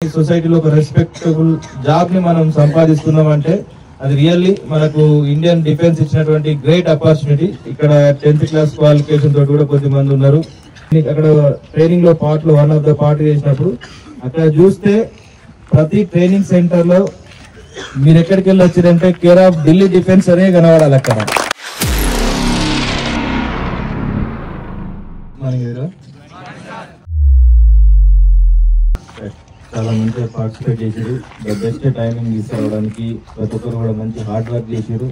సొసైటీలో ఒక respectable job ని మనం సంపాదిస్తున్నామంటే అది రియల్లీ మనకు ఇండియన్ డిఫెన్స్ ఇచ్చినటువంటి గ్రేట్ ఆపర్చునిటీ. ఇక్కడ 10th క్లాస్ క్వాలిఫికేషన్ తోటి కూడా కొద్దిమంది ఉన్నారు. అక్కడ ట్రైనింగ్ లో పార్ట్ లో వన్ ఆఫ్ ద పార్ట్ చేసినప్పుడు అక్కడ చూస్తే ప్రతి ట్రైనింగ్ సెంటర్ లో మీరు ఎక్కడికి వెళ్ళి వచ్చారంటే కేర్ ఆఫ్ ఢిల్లీ డిఫెన్స్ అనే కనబడాలి. అక్కడ చాలా మంచిగా పార్టిసిపేట్ చేశారు. బెస్ట్ టైమింగ్ తీసుకోవడానికి ప్రతి ఒక్కరు కూడా మంచి హార్డ్ వర్క్ చేశారు.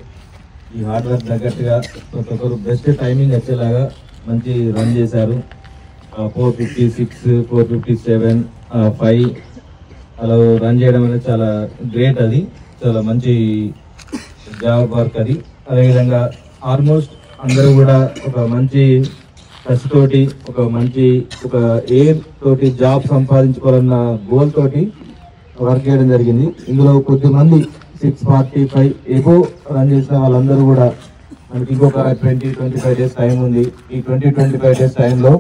ఈ హార్డ్ వర్క్ తగ్గట్టుగా ప్రతి ఒక్కరు బెస్ట్ టైమింగ్ వచ్చేలాగా మంచి రన్ చేశారు. 456, 457, 5 అలా రన్ చేయడం అనేది చాలా గ్రేట్. అది చాలా మంచి జాబ్ వర్క్ అది. అదేవిధంగా ఆల్మోస్ట్ అందరూ కూడా ఒక మంచి కసితోటి ఒక ఎయిర్ తోటి జాబ్ సంపాదించుకోవాలన్న గోల్ తోటి వర్క్ చేయడం జరిగింది. ఇందులో కొద్దిమంది 645 ఎబో రన్ చేసిన వాళ్ళందరూ కూడా మనకి ఇంకొక 20-25 డేస్ టైం ఉంది. ఈ 20-25 డేస్ టైంలో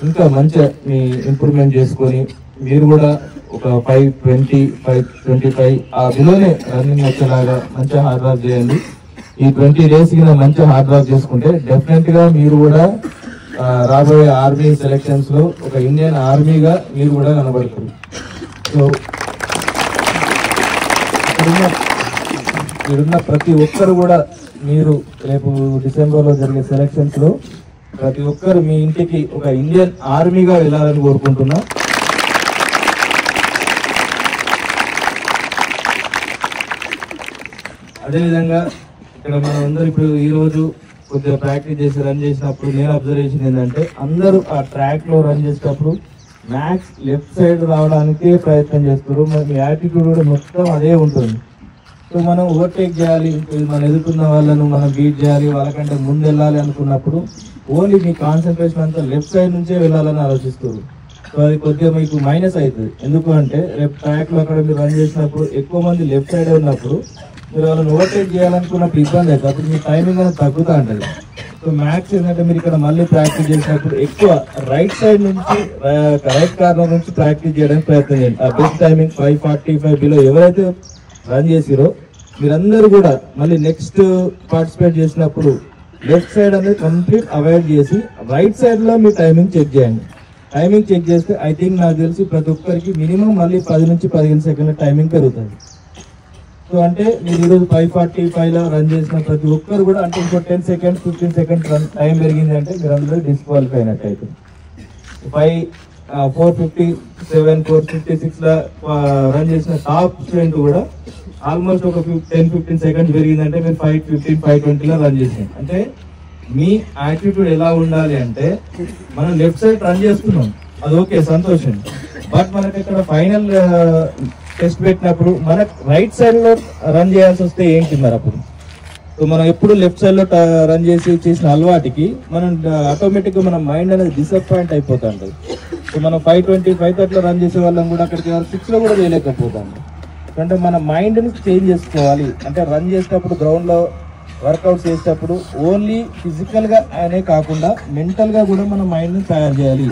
ఇంకా మంచిగా మీ ఇంప్రూవ్మెంట్ చేసుకొని మీరు కూడా ఒక 520, 525 ఆ బిలోనే రన్నింగ్ వచ్చేలాగా మంచిగా హార్డ్ వర్క్ చేయండి. ఈ 20 డేస్ కి మంచిగా హార్డ్ వర్క్ చేసుకుంటే డెఫినెట్ గా మీరు కూడా రాబోయే ఆర్మీ సెలక్షన్స్ లో ఒక ఇండియన్ ఆర్మీగా మీరు కూడా కనబడతారు. సో ఇక్కడున్న ప్రతి ఒక్కరు కూడా మీరు రేపు డిసెంబర్ లో జరిగే సెలక్షన్స్ లో ప్రతి ఒక్కరు మీ ఇంటికి ఒక ఇండియన్ ఆర్మీగా వెళ్ళాలని కోరుకుంటున్నా. అదేవిధంగా ఇక్కడ మనం అందరూ ఇప్పుడు ఈ రోజు కొద్దిగా ప్రాక్టీస్ చేసి రన్ చేసినప్పుడు నేను అబ్జర్వేషన్ ఏంటంటే అందరూ ఆ ట్రాక్ లో రన్ చేసేటప్పుడు మ్యాక్స్ లెఫ్ట్ సైడ్ రావడానికి ప్రయత్నం చేస్తారు. మీ యాటిట్యూడ్ కూడా మొత్తం అదే ఉంటుంది. సో మనం ఓవర్టేక్ చేయాలి, మనం ఎదుర్కొన్న వాళ్ళను మనం బీట్ చేయాలి, వాళ్ళకంటే ముందు వెళ్ళాలి అనుకున్నప్పుడు ఓన్లీ మీ కాన్సన్ట్రేషన్ అంతా లెఫ్ట్ సైడ్ నుంచే వెళ్ళాలని ఆలోచిస్తారు. సో అది కొద్దిగా మీకు మైనస్ అవుతుంది. ఎందుకు అంటే రేపు ట్రాక్ లో అక్కడ మీరు రన్ చేసినప్పుడు ఎక్కువ మంది లెఫ్ట్ సైడ్ ఉన్నప్పుడు మీరు వాళ్ళని ఓవర్టేక్ చేయాలనుకున్నప్పుడు ఇబ్బంది అవుతుంది. అప్పుడు మీ టైమింగ్ అనేది తగ్గుతూ ఉంటుంది. సో మ్యాక్స్ ఏంటంటే మీరు ఇక్కడ మళ్ళీ ప్రాక్టీస్ చేసినప్పుడు ఎక్కువ రైట్ సైడ్ నుంచి రైట్ కార్నర్ నుంచి ప్రాక్టీస్ చేయడానికి ప్రయత్నం చేయండి. ఆ బెస్ట్ టైమింగ్ 5:45 బిలో ఎవరైతే రన్ చేసిరో మీరందరూ కూడా మళ్ళీ నెక్స్ట్ పార్టిసిపేట్ చేసినప్పుడు లెఫ్ట్ సైడ్ అనేది కంప్లీట్ అవాయిడ్ చేసి రైట్ సైడ్ లో మీ టైమింగ్ చెక్ చేయండి. టైమింగ్ చెక్ చేస్తే ఐ థింక్ నాకు తెలిసి ప్రతి ఒక్కరికి మినిమం మళ్ళీ 10 నుంచి 15 సెకండ్ల టైమింగ్ పెరుగుతుంది. సో అంటే మీరు ఈరోజు 5:45 లో రన్ చేసిన ప్రతి ఒక్కరు కూడా అంటే ఇంకో 10 సెకండ్స్ 15 సెకండ్స్ టైం పెరిగింది అంటే మీరు అందరూ డిస్క్వాలిఫై అయినట్టు అయితే. 457, 456 లో రన్ చేసిన టాప్ స్టూడెంట్ కూడా ఆల్మోస్ట్ ఒక 10-15 సెకండ్స్ పెరిగిందంటే మీరు 5:15, 5:20 లో రన్ చేసాం. అంటే మీ యాటిట్యూడ్ ఎలా ఉండాలి అంటే మనం లెఫ్ట్ సైడ్ రన్ చేస్తున్నాం, అది ఓకే సంతోషం. బట్ మనకి ఇక్కడ ఫైనల్ టెస్ట్ పెట్టినప్పుడు మనకు రైట్ సైడ్ లో రన్ చేయాల్సి వస్తే ఏంటి మరి అప్పుడు? సో మనం ఎప్పుడు లెఫ్ట్ సైడ్ లో రన్ చేసిన అలవాటికి మనం ఆటోమేటిక్ గా మన మైండ్ అనేది డిసప్పాయింట్ అయిపోతా ఉంటుంది. సో మనం 5:20, 5:30 లో రన్ చేసే వాళ్ళం కూడా అక్కడికి 6 లో కూడా చేయలేకపోతాం. అంటే మన మైండ్ ని చేంజ్ చేసుకోవాలి. అంటే రన్ చేసేటప్పుడు గ్రౌండ్ లో వర్కౌట్స్ చేసేటప్పుడు ఓన్లీ ఫిజికల్ గా అనే కాకుండా మెంటల్ గా కూడా మన మైండ్ ని తయారు చేయాలి.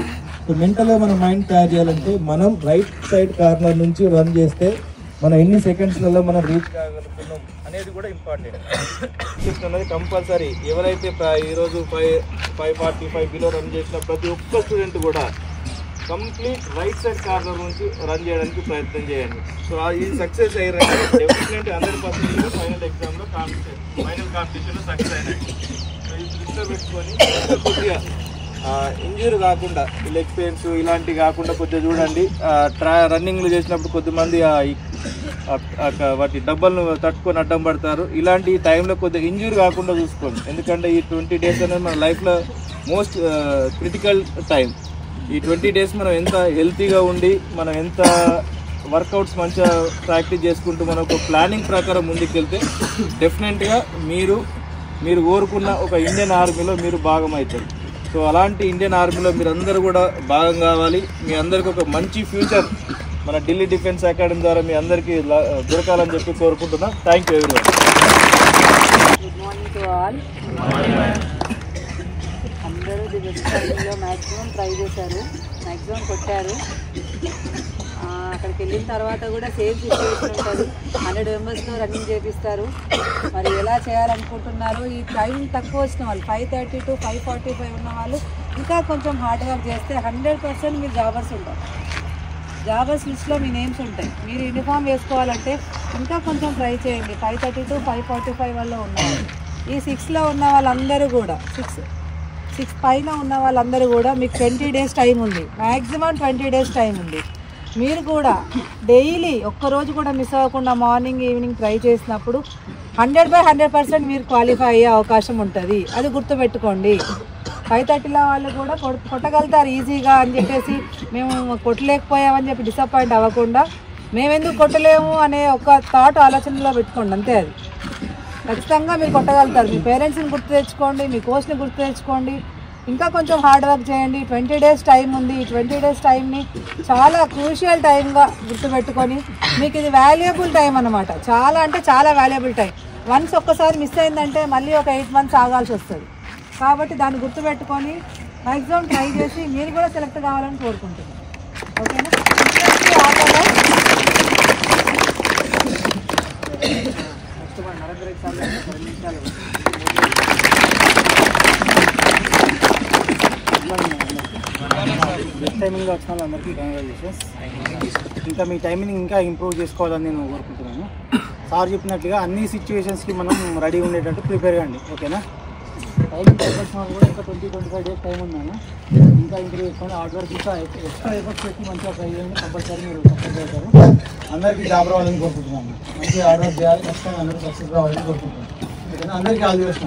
సో మెంటల్ గా మన మైండ్ తయారు చేయాలంటే మనం రైట్ సైడ్ కార్నర్ నుంచి రన్ చేస్తే మనం ఎన్ని సెకండ్స్లలో మనం రీచ్ కాగలుగుతున్నాం అనేది కూడా ఇంపార్టెంట్ అనేది కంపల్సరీ. ఎవరైతే ఈరోజు 5:45 బిలో రన్ చేసిన ప్రతి ఒక్క స్టూడెంట్ కూడా కంప్లీట్ రైట్ సైడ్ కార్నర్ నుంచి రన్ చేయడానికి ప్రయత్నం చేయండి. సో ఈ సక్సెస్ అయ్యారంటే డెఫినెట్లీ 100% ఫైనల్ ఎగ్జామ్లో ఫైనల్ కాంపిటీషన్లో సక్సెస్ అయినాయి. సో ఈ దృష్టిలో పెట్టుకొని కొద్దిగా ఇంజూరీ కాకుండా లెగ్ పెయిన్స్ ఇలాంటివి కాకుండా కొద్దిగా చూడండి. రన్నింగ్లు చేసినప్పుడు కొద్దిమంది వాటి డబ్బలను తట్టుకొని అడ్డం పడతారు. ఇలాంటి టైంలో కొద్దిగా ఇంజూరీ కాకుండా చూసుకోండి. ఎందుకంటే ఈ 20 డేస్ అనేది మన లైఫ్లో మోస్ట్ క్రిటికల్ టైం. ఈ 20 డేస్ మనం ఎంత హెల్తీగా ఉండి మనం ఎంత వర్కౌట్స్ మంచిగా ప్రాక్టీస్ చేసుకుంటూ మనం ఒక ప్లానింగ్ ప్రకారం ముందుకెళ్తే డెఫినెట్గా మీరు కోరుకున్న ఒక ఇండియన్ ఆర్మీలో మీరు భాగం అవుతారు. సో అలాంటి ఇండియన్ ఆర్మీలో మీరు అందరూ కూడా భాగం కావాలి. మీ అందరికి ఒక మంచి ఫ్యూచర్ మన ఢిల్లీ డిఫెన్స్ అకాడమీ ద్వారా మీ అందరికీ దొరకాలని చెప్పి కోరుకుంటున్నాం. Thank you everyone. Good morning to all. అందరూ ది బెస్ట్ టైమింగ్లో మ్యాక్సిమం ట్రై చేశారు, మ్యాక్సిమం కొట్టారు. అక్కడికి వెళ్ళిన తర్వాత కూడా సేమ్ సిచ్యువేషన్ ఉంటుంది. 100 మెంబర్స్తో రన్నింగ్ చేపిస్తారు. మరి ఎలా చేయాలనుకుంటున్నారు? ఈ టైం తక్కువ వచ్చిన వాళ్ళు 5:30 to 5:45 ఉన్న వాళ్ళు ఇంకా కొంచెం హార్డ్ వర్క్ చేస్తే 100% మీరు జాబర్స్ ఉంటారు. జాబర్స్ లిస్ట్లో మీ నేమ్స్ ఉంటాయి. మీరు యూనిఫామ్ వేసుకోవాలంటే ఇంకా కొంచెం ట్రై చేయండి. 5:30 to 5:45 వల్ల ఉన్నారు. ఈ 6లో ఉన్న వాళ్ళందరూ కూడా 6 పైన ఉన్న వాళ్ళందరూ కూడా మీకు 20 days టైం ఉంది. మ్యాక్సిమం 20 days టైం ఉంది. మీరు కూడా డైలీ ఒక్కరోజు కూడా మిస్ అవ్వకుండా మార్నింగ్ ఈవినింగ్ ట్రై చేసినప్పుడు 100% మీరు క్వాలిఫై అయ్యే అవకాశం ఉంటుంది. అది గుర్తుపెట్టుకోండి. 5:30లో వాళ్ళు కూడా కొట్టగలుగుతారు ఈజీగా అని చెప్పేసి మేము కొట్టలేకపోయామని చెప్పి డిసప్పాయింట్ అవ్వకుండా మేమెందుకు కొట్టలేము అనే ఒక థాట్ ఆలోచనలో పెట్టుకోండి. అంతే, అది ఖచ్చితంగా మీరు కొట్టగలుగుతారు. మీ పేరెంట్స్ని గుర్తు తెచ్చుకోండి, మీ కోచ్ని గుర్తు తెచ్చుకోండి, ఇంకా కొంచెం హార్డ్ వర్క్ చేయండి. 20 days టైం ఉంది. ఈ 20 days టైంని చాలా క్రూషియల్ టైంగా గుర్తుపెట్టుకొని మీకు ఇది వాల్యుయబుల్ టైం అన్నమాట. చాలా అంటే చాలా వాల్యుయబుల్ టైం. వన్స్ ఒక్కసారి మిస్ అయిందంటే మళ్ళీ ఒక 8 months ఆగాల్సి వస్తుంది. కాబట్టి దాన్ని గుర్తుపెట్టుకొని మ్యాక్సిమం ట్రై చేసి మీరు కూడా సెలెక్ట్ కావాలని కోరుకుంటున్నాను. ఓకేనా? బెస్ట్ టైమింగ్లో వచ్చిన వాళ్ళందరికీ కంగ్రాచులేషన్స్. ఇంకా మీ టైమింగ్ ఇంకా ఇంప్రూవ్ చేసుకోవాలని నేను కోరుకుంటున్నాను. సార్ చెప్పినట్లుగా అన్ని సిచ్యువేషన్స్కి మనం రెడీ ఉండేటట్టు ప్రిపేర్ కండి. ఓకేనా? టైమింగ్ వచ్చిన వాళ్ళు కూడా ఇంకా 20-25 days టైం ఉన్నాను. ఇంకా ఇంప్రూవ్ చేసుకోండి. హార్డ్ వర్క్ ఇంకా ఎక్స్ట్రా ఎఫర్ట్స్ పెట్టి మంచిగా ట్రై చేయండి. కంపల్సరీ మీరు సక్సెస్ అవుతారు. అందరికీ జాబ్ రావాలని కోరుకుంటున్నాను. మంచిగా హార్డ్ వర్క్ చేయాలి. ఖచ్చితంగా అందరికీ సక్సెస్ రావాలని కోరుకుంటున్నాను. ఓకేనా? అందరికీ ఆల్ ది బెస్ట్.